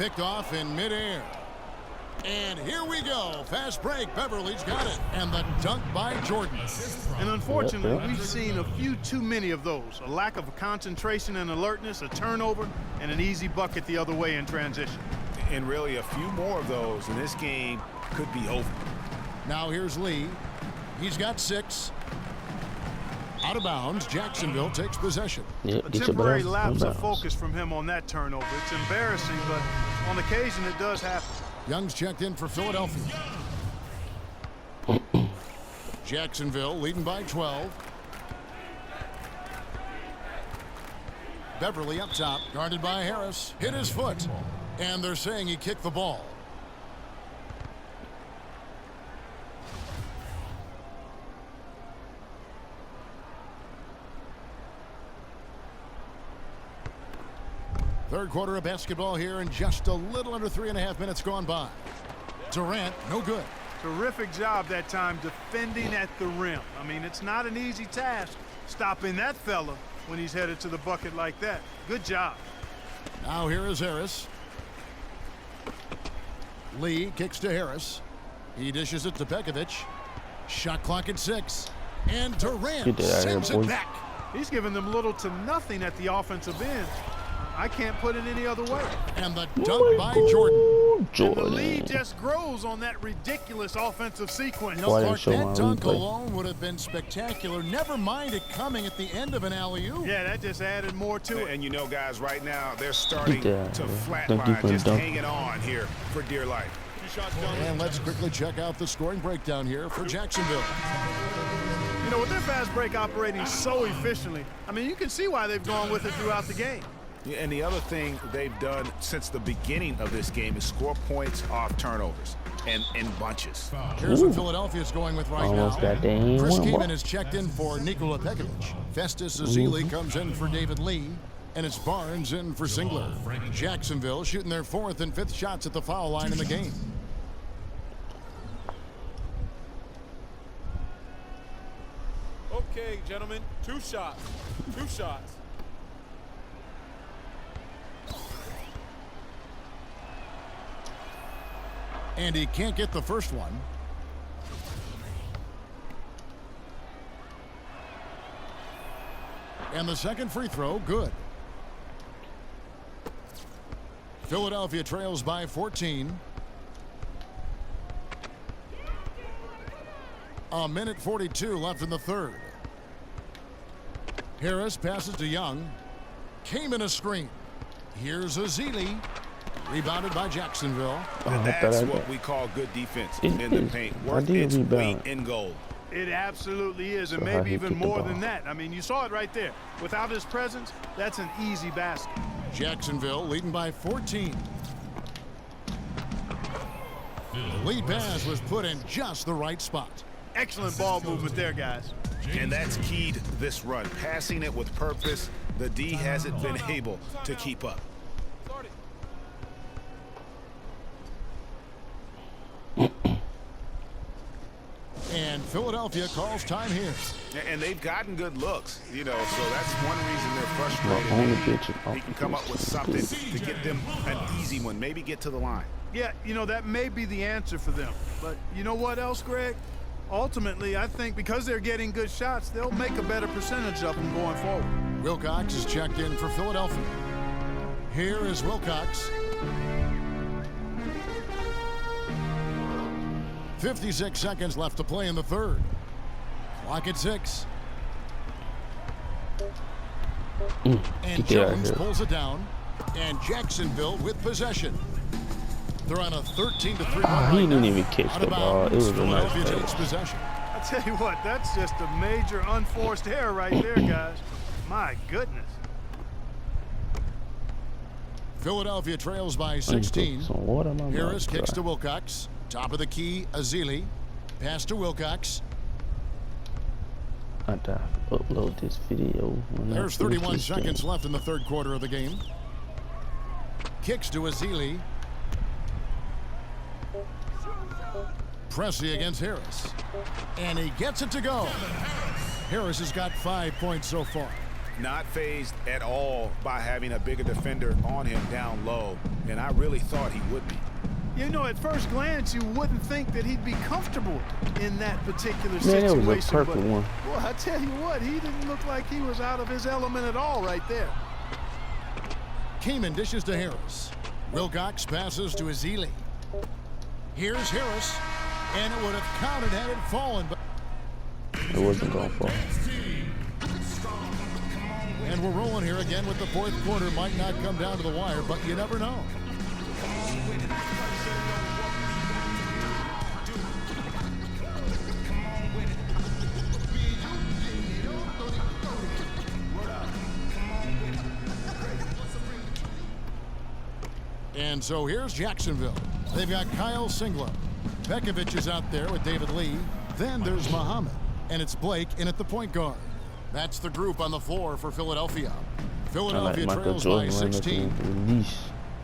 Picked off in midair. And here we go. Fast break. Beverly's got it. And the dunk by Jordan. And unfortunately, we've seen a few too many of those. A lack of concentration and alertness, a turnover, and an easy bucket the other way in transition. And really a few more of those, and this game could be over. Now here's Lee. He's got 6. Out of bounds. Jacksonville takes possession. A temporary lapse of focus from him on that turnover. It's embarrassing, but on occasion it does happen. Young's checked in for Philadelphia. Jacksonville leading by 12. Beverly up top, guarded by Harris. Hit his foot. And they're saying he kicked the ball. Third quarter of basketball here, and just a little under 3.5 minutes gone by. Durant, no good. Terrific job that time defending at the rim. I mean, it's not an easy task stopping that fella when he's headed to the bucket like that. Good job. Now here is Harris. Lee kicks to Harris. He dishes it to Pekovic. Shot clock at 6. And Durant sends it back. He's giving them little to nothing at the offensive end. I can't put it any other way. And the dunk by Jordan. And the lead just grows on that ridiculous offensive sequence. Clark, that dunk alone would have been spectacular. Never mind it coming at the end of an alley-oop. Yeah, that just added more to it. And you know, guys, right now they're starting to flatline, just hanging on here for dear life. And let's quickly check out the scoring breakdown here for Jacksonville. You know, with their fast break operating so efficiently, I mean, you can see why they've gone with it throughout the game. And the other thing they've done since the beginning of this game is score points off turnovers and in bunches. Here's what Philadelphia's going with right now. Chris Keeman is checked in for Nikola Pekovic. Festus Ezeli comes in for David Lee. And it's Barnes in for Singler. Jacksonville shooting their 4th and 5th shots at the foul line in the game. Okay, gentlemen, 2 shots. 2 shots. And he can't get the first one. And the second free throw, good. Philadelphia trails by 14. A minute 42 left in the third. Harris passes to Young. Came in a screen. Here's Ezeli. Rebounded by Jacksonville. And that's what we call good defense in the paint. Worth its weight in gold. It absolutely is, and maybe even more than that. I mean, you saw it right there. Without his presence, that's an easy basket. Jacksonville leading by 14. The lead pass was put in just the right spot. Excellent ball movement there, guys. And that's keyed this run. Passing it with purpose. The D hasn't been able to keep up. And Philadelphia calls time here. And they've gotten good looks, you know, so that's one reason they're frustrated. He can come up with something to get them an easy one, maybe get to the line. Yeah, you know, that may be the answer for them. But you know what else, Greg? Ultimately, I think because they're getting good shots, they'll make a better percentage of them going forward. Wilcox is checked in for Philadelphia. Here is Wilcox. 56 seconds left to play in the third. Clock at 6. And Jones pulls it down. And Jacksonville with possession. They're on a 13-3 run. He didn't even catch the ball. It was a nice takes possession. I tell you what, that's just a major unforced error right there, guys. My goodness. Philadelphia trails by 16. Harris kicks to Wilcox. Top of the key, Ezeli. Pass to Wilcox. I have to upload this video. There's 31 seconds left in the third quarter of the game. Kicks to Ezeli. Pressey against Harris. And he gets it to go. Harris has got 5 points so far. Not phased at all by having a bigger defender on him down low, and I really thought he would be. You know, at first glance, you wouldn't think that he'd be comfortable in that particular Man, situation. that was a perfect one. Well, I tell you what, he didn't look like he was out of his element at all right there. Kamen dishes to Harris. Wilcox passes to Azili. Here's Harris, and it would have counted had it fallen, but It wasn't going for. and we're rolling here again with the fourth quarter. Might not come down to the wire, but you never know. And so here's Jacksonville. They've got Kyle Singler. Pekovic is out there with David Lee. Then there's Muhammad. And it's Blake in at the point guard. That's the group on the floor for Philadelphia. I Philadelphia like Michael trails by Jordan running 16. at the release.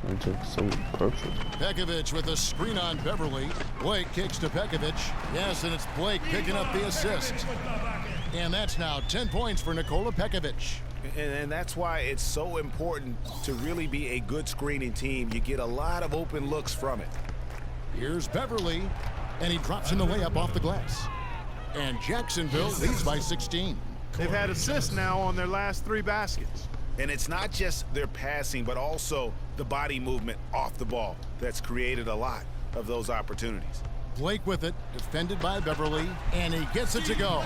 It took so perfect. Pekovic with a screen on Beverly. Blake kicks to Pekovic. Yes, and it's Blake picking up the assist. And that's now 10 points for Nikola Pekovic. And that's why it's so important to really be a good screening team. You get a lot of open looks from it. Here's Beverly, and he drops in the layup off the glass. And Jacksonville leads by 16. They've had assists now on their last 3 baskets. And it's not just their passing, but also the body movement off the ball that's created a lot of those opportunities. Blake with it, defended by Beverly, and he gets it to go.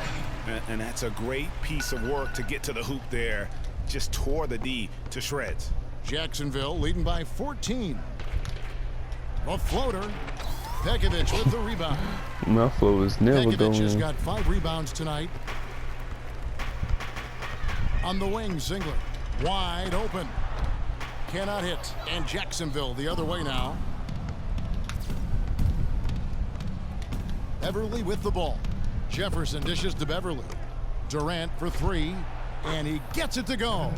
And that's a great piece of work to get to the hoop there. Just tore the D to shreds. Jacksonville leading by 14. A floater. Pekovic with the rebound. My flow is never Pekovic going has in. got 5 rebounds tonight. On the wing, Singler. Wide open. Cannot hit. And Jacksonville the other way now. Beverly with the ball. Jefferson dishes to Beverly. Durant for 3, and he gets it to go.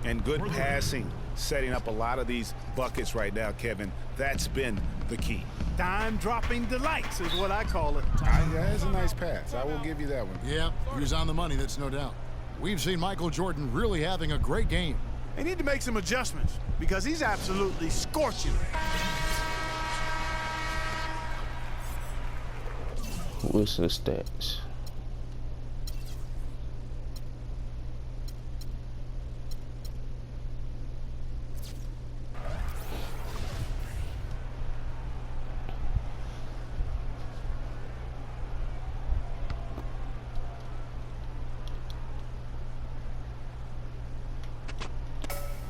And good passing, setting up a lot of these buckets right now, Kevin. That's been the key. Dime-dropping delights is what I call it. That's a nice pass. I will give you that one. Yeah, he was on the money, that's no doubt. We've seen Michael Jordan really having a great game. They need to make some adjustments because he's absolutely scorching. What's the stats?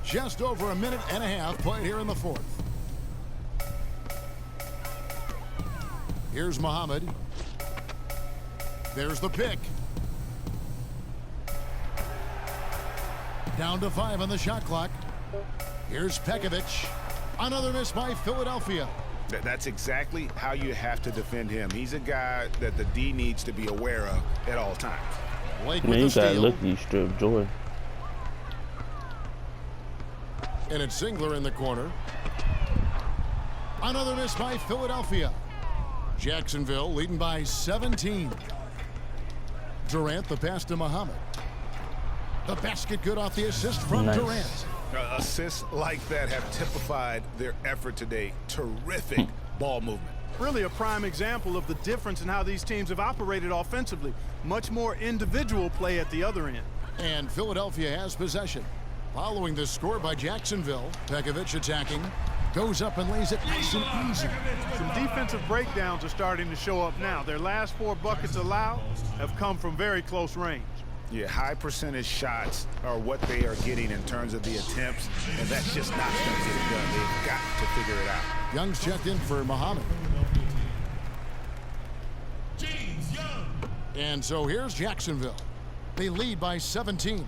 Just over a minute and a half played here in the fourth. Here's Muhammad. There's the pick. Down to 5 on the shot clock. Here's Pekovic. Another miss by Philadelphia. That's exactly how you have to defend him. He's a guy that the D needs to be aware of at all times. Blake Man, with you the got steal. lucky you stripped Jordan. And it's Singler in the corner. Another miss by Philadelphia. Jacksonville leading by 17. Durant, the pass to Muhammad. The basket good off the assist from Nice. Durant. Assists like that have typified their effort today. Terrific ball movement. Really a prime example of the difference in how these teams have operated offensively. Much more individual play at the other end. And Philadelphia has possession. Following the score by Jacksonville, Pekovic attacking. Goes up and lays it nice and easy. Some defensive breakdowns are starting to show up now. Their last 4 buckets allowed have come from very close range. Yeah, high percentage shots are what they are getting in terms of the attempts, and that's just not going to get it done. They've got to figure it out. Young's checked in for Muhammad. And so here's Jacksonville. They lead by 17.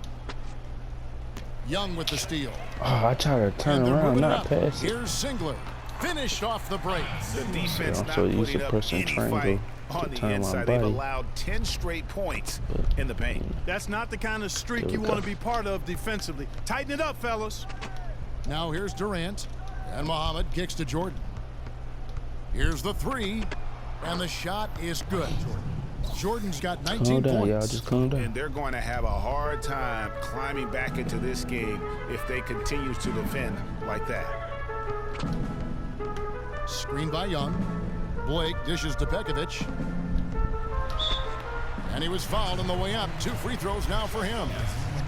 Young with the steal. Oh, I try to turn And they're around, moving it not up. pass it. Here's Singler. Finished off the break. The defense I'm not so used putting to up pressing any triangle fight to on the turn my inside. They've body. allowed 10 straight points in the paint. That's not the kind of streak There you we want go. to be part of defensively. Tighten it up, fellas. Now here's Durant. And Muhammad kicks to Jordan. Here's the 3. And the shot is good. Jordan's got 19 Calm down, points. y'all. Just calm down. And they're going to have a hard time climbing back into this game if they continue to defend like that. Screen by Young. Blake dishes to Pekovic. And he was fouled on the way up. 2 free throws now for him.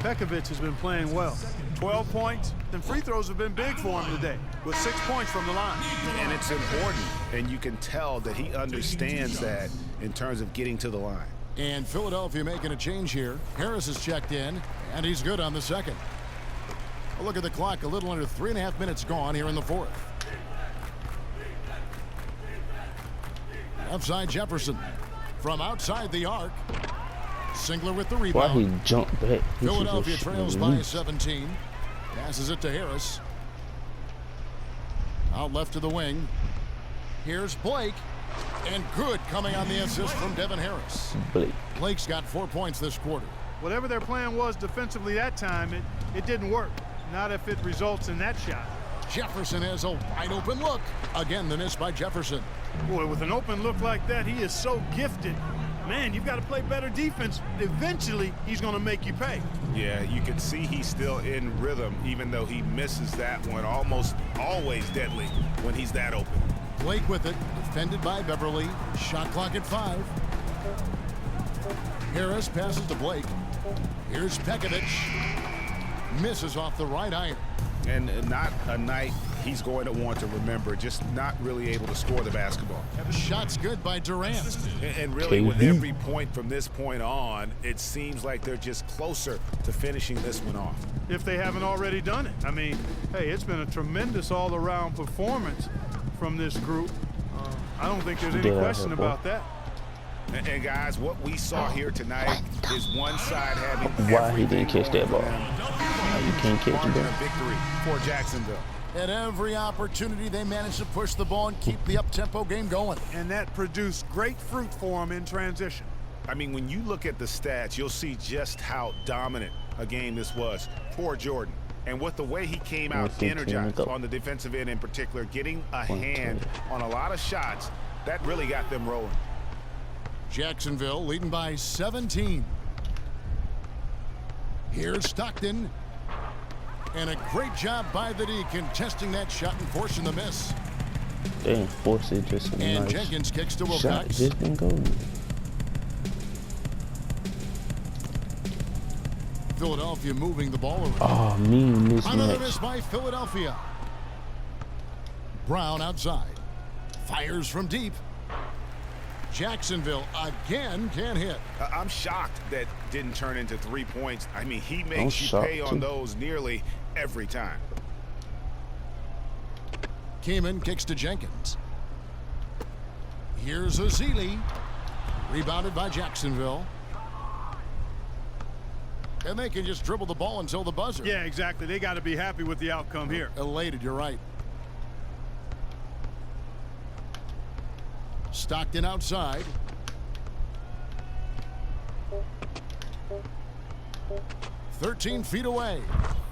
Pekovic has been playing well. 12 points, and free throws have been big for him today, with 6 points from the line. And it's important, and you can tell that he understands that in terms of getting to the line. And Philadelphia making a change here. Harris has checked in, and he's good on the second. A look at the clock, a little under 3.5 minutes gone here in the fourth. Outside Jefferson. From outside the arc. Singler with the rebound. Why he jumped back? Philadelphia trails by 17. Passes it to Harris. Out left to the wing. Here's Blake. And good coming on the assist from Devin Harris. Blake's got 4 points this quarter. Whatever their plan was defensively that time, it didn't work. Not if it results in that shot. Jefferson has a wide open look. Again, the miss by Jefferson. Boy, with an open look like that, he is so gifted. Man, you've got to play better defense. Eventually, he's going to make you pay. Yeah, you can see he's still in rhythm, even though he misses that one. Almost always deadly when he's that open. Blake with it, defended by Beverly. Shot clock at 5. Harris passes to Blake. Here's Pekovic. Misses off the right iron. And not a night he's going to want to remember, just not really able to score the basketball. Shot's good by Durant. And really, with every point from this point on, it seems like they're just closer to finishing this one off. If they haven't already done it. I mean, hey, it's been a tremendous all-around performance from this group. I don't think there's any question about that. And guys, what we saw here tonight is one side having why he didn't catch that ball. You can't catch it. Victory for Jacksonville. At every opportunity, they managed to push the ball and keep the up-tempo game going. And that produced great fruit for them in transition. I mean, when you look at the stats, you'll see just how dominant a game this was for Jordan. And with the way he came out energized on the defensive end in particular, getting a hand on a lot of shots, that really got them rolling. Jacksonville leading by 17. Here's Stockton. And a great job by the D contesting that shot and forcing the miss. They didn't force it, just a and nice Jenkins kicks to Wilcox. shot. Just didn't go. Philadelphia moving the ball over. Oh, mean mismatch. Another miss by Philadelphia. Brown outside. Fires from deep. Jacksonville again can't hit. I'm shocked that didn't turn into 3 points. I mean, he makes you pay on those nearly every time. Kamen kicks to Jenkins. Here's Azili. Rebounded by Jacksonville. And they can just dribble the ball until the buzzer. Yeah, exactly. They got to be happy with the outcome here. Elated, you're right. Stockton outside. "13 feet away.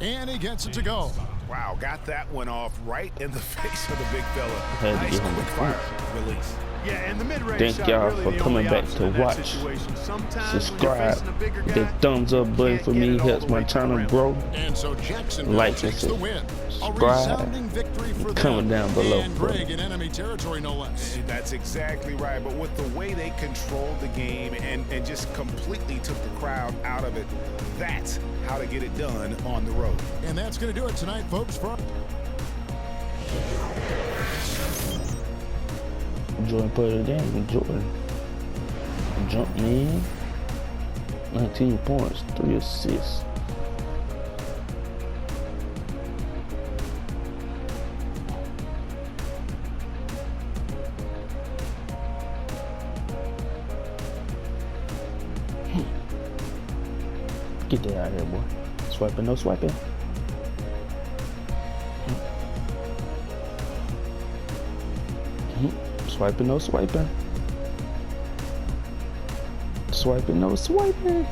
And he gets it to go. Wow, got that one off right in the face of the big fella. Had to Nice give him quick the fire release. Yeah, and the mid-range Thank shot y'all really for the coming only back option to in that watch. situation. Sometimes when you're Subscribe. facing a bigger guy, The thumbs up button for me helps my channel grow. And so Jacksonville Like takes and the win. A subscribe. resounding victory for them. Comment down below. And Greg in enemy territory, no less. That's exactly right. But with the way they controlled the game and just completely took the crowd out of it, that's how to get it done on the road. And that's going to do it tonight, folks. Jordan put it in. Jordan jumped in. 19 points, 3 assists. Get that out of here, boy. Swiping, no swiping. Swiping, no swiping. Swiping, no swiping.